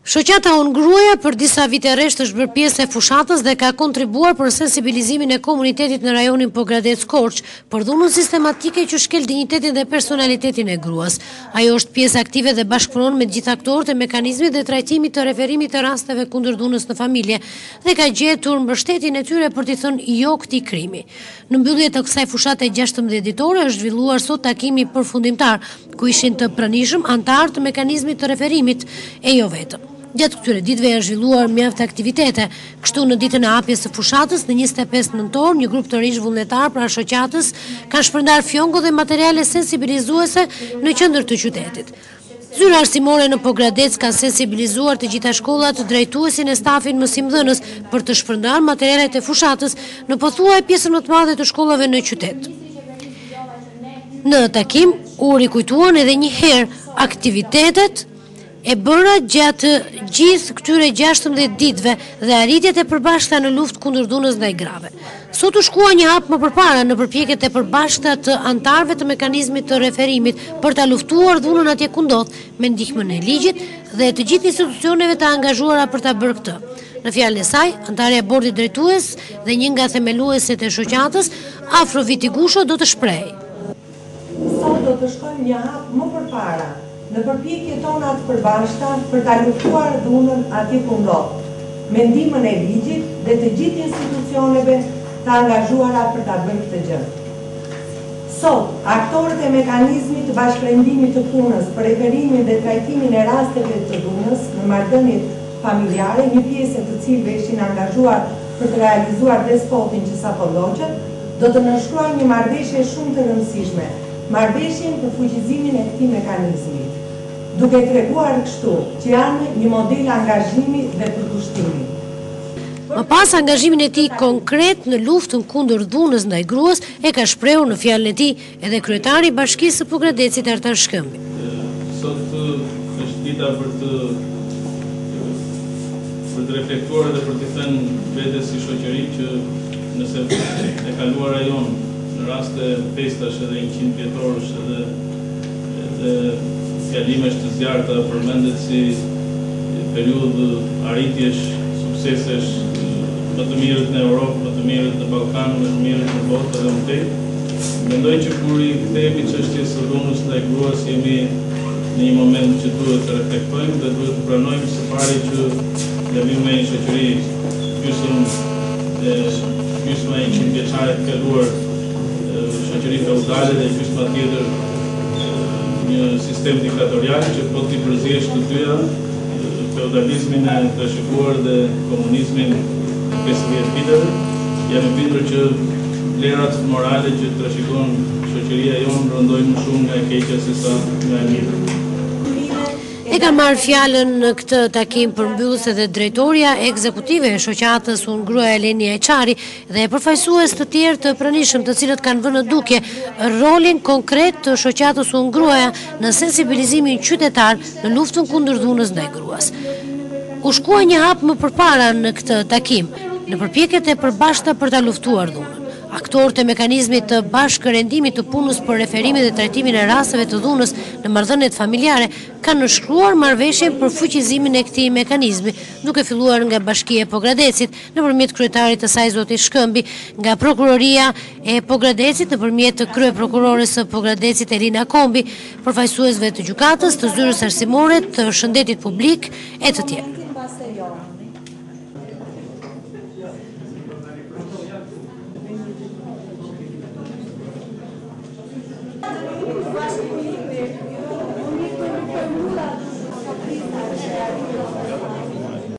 Shoqata Unë Gruaja për disa vite rresht është bërë pjesë e fushatës dhe ka kontribuar për sensibilizimin e komunitetit në rajonin Pogradec-Korç për dhunën sistematike që shkel dinjitetin dhe personalitetin e gruas. Ajo është pjesë aktive dhe bashkëpunon me gjithë aktorët e mekanizmit dhe trajtimit të referimit të rasteve kundër dhunës në familje dhe ka gjetur mbështetjen e tyre për t'i thënë jo këtij krimi. Në mbyllje të kësaj fushate 16 ditore është zhvilluar sot takimi përfundimtar, ku ishin të pranishëm antarë të mekanizmit të referimit e jo vetëm. Gjatë këtyre ditëve janë zhvilluar mjaft aktivitete. Kështu në ditën e hapjes së fushatës në 25 nëntor, një grup të rish vullnetar pra shoqatës kanë shpërndar fjongo dhe materiale sensibilizuese në qendër të qytetit. Zyra arsimore në Pogradec kanë sensibilizuar të gjitha shkollat, drejtuesin e stafin mësimdhënës për të shpërndar materialet e fushatës në pothuaj pjesën më të madhe të shkollave në qytet. Në takim u rikujtuan edhe një herë aktivitetet e bëra gjatë gjithë këtyre 16 ditëve dhe arritjet e përbashkëta në luftë kundër dhunës ndaj grave. Sot u shkua një hap më përpara në përpjekjet e përbashkëta të antarëve të mekanizmit të referimit për ta luftuar dhunën atje ku ndodh me ndihmën e ligjit dhe të gjithë institucioneve të angazhuara për ta bërë këtë. Në fjalën e saj, antarja e bordit drejtues dhe një nga themeluesit e shoqatës, Afroviti Gusho, do të shprehej. Sot do të shkojmë një hap më përpara në përpjekjet tona të përbashkëta për ta luftuar dhunën atje ku ndodh, me ndihmën e ligjit dhe të gjithë institucioneve të angazhuara për ta bërë këtë gjë. Sot, aktorët e mekanizmit të bashkëndimit të punës për referimin dhe trajtimin e rasteve të dhunës në marrëdhëniet familjare, një pjesë të cilëve ishin angazhuar për të realizuar despotin që sapo ndoqët, do të nënshkruajnë një marrëveshje shumë të rëndësishme, marrëveshjen për fuqizimin e këtij mekanizmi, duke treguar kështu që janë një model angazhimi dhe përkushtimi. Më pas angazhimin e tij konkret në luftën kundër dhunës ndaj gruas e ka shprehur në fjalën e tij edhe kryetari i Bashkisë së Pogradecit Artar Shkëmbi. Sot është dita për të reflektuar dhe për të thënë vetes si shoqëri që nëse e kaluara jon në raste festash edhe 100 vjetorësh edhe fjalimesh të zjarta përmendet si periudhë arritjesh, suksesesh, më të mirët në Europë, më të mirët në Ballkan, më të mirët në botë edhe më tej. Mendoj që kur i kthehemi çështjes së dhunës ndaj gruas jemi në një moment që duhet të reflektojmë dhe duhet të pranojmë së pari që jemi me një shoqëri gjysma e 100 vjeçare të kaluar, shoqëri feudale dhe gjysma tjetër një sistem diktatorial që po t'i përziesh të dyja, feudalizmin e trashëguar dhe komunizmin 50 viteve, jam i bindur që vlerat morale që trashëgon shoqëria jonë rëndojnë më shumë nga e keqja se sa nga e mirë. E ka marrë fjalën në këtë takim përmbyllëse dhe drejtoria ekzekutive e shoqatës Unë Gruaja Elenia Eçari dhe përfaqësues të tjerë të pranishëm të cilët kanë vënë në dukje rolin konkret të shoqatës Unë Gruaja në sensibilizimin qytetar në luftën kundër dhunës ndaj gruas. U shkua një hap më përpara në këtë takim në përpjekjet e përbashkëta për ta luftuar dhunën. Aktorët e mekanizmit të bashkërendimit të punës për referimin dhe trajtimin e rasteve të dhunës në marrëdhëniet familjare kanë nënshkruar marrëveshjen për fuqizimin e këtij mekanizmi, duke filluar nga Bashkia e Pogradecit nëpërmjet kryetarit të saj zoti Shkëmbi, nga Prokuroria e Pogradecit nëpërmjet kryeprokurores së Pogradecit Elina Kombi, përfaqësuesve të gjykatës, të zyrës arsimore, të shëndetit publik e të tjerë.